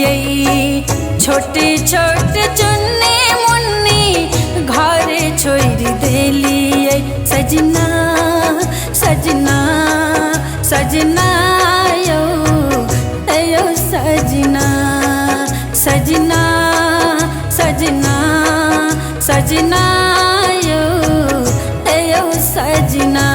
छोटे छोटे चुन्नी मुन्नी घरे छोड़ देलिए सजना सजना सजना यो यो सजना सजना सजना सजना यो यो सजना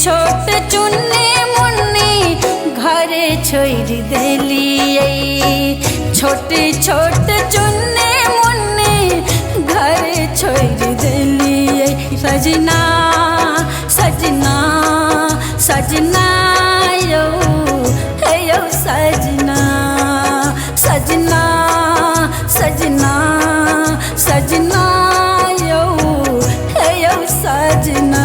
छोटे चुन्नी मुन्नी घरे छोड़ देलिए छोटे छोटे चुन्नी मुन्नी घरे छोड़ देलिए सजना सजना सजना यो यो सजना सजना सजना सजना यो यो सजना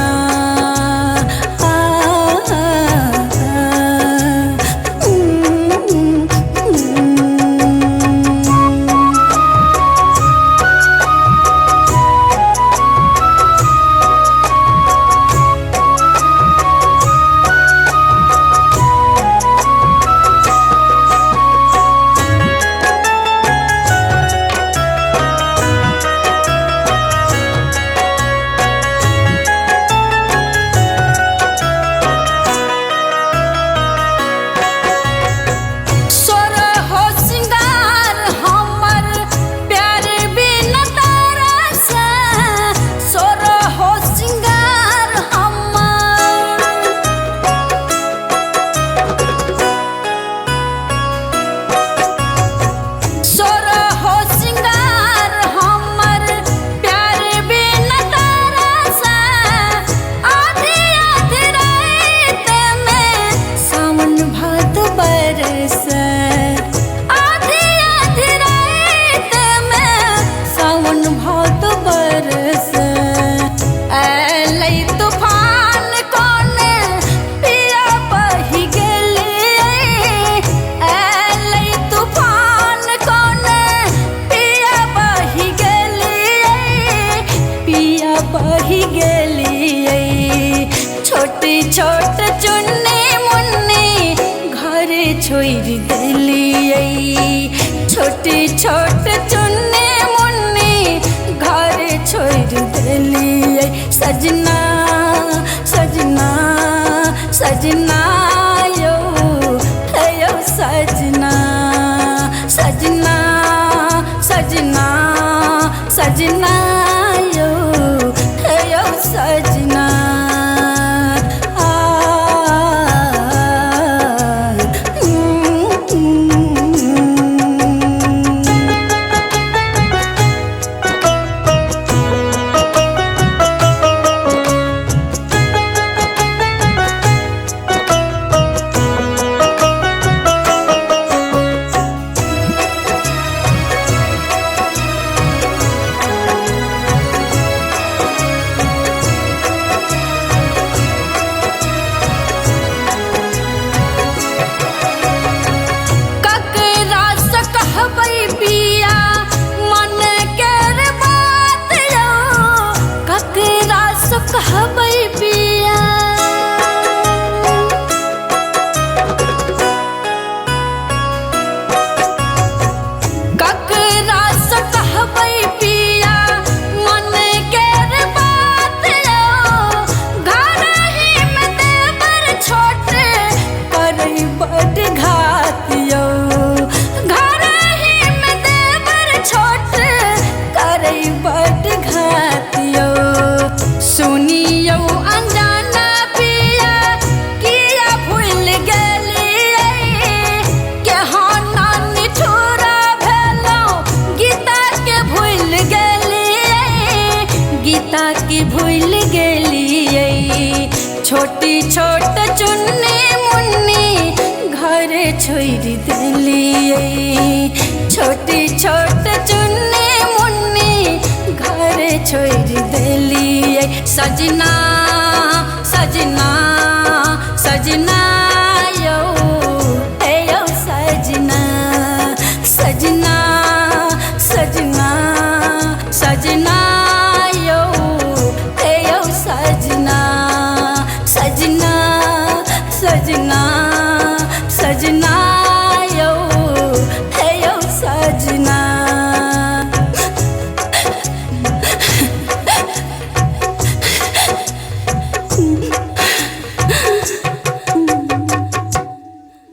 छोटे चुन्नी मुन्नी घरे छोड़ देलिए छोटे छोटे चुन्नी मुन्नी घरे छोड़ देलिए सजना सजना सजना यो यो सजना सजना सजना सजना यो यो सजना कहबै पिया ककरा से कहबै पिया मन केर बात यो घर ही में देवर छोट करै बड़ घात यो घर ही में देवर छोट करै बड़ घात यो सुनियो अनजाना पिया किया भूल गेलियै केहन निठुरा भेलौ गीता के भूल गेलियै गीता के भूल गेलियै छोटी छोट चुन्नी मुन्नी घर छोड़ देलियै छोटी छोट चुन्नी मुन्नी घर छोड़ देलियै सजना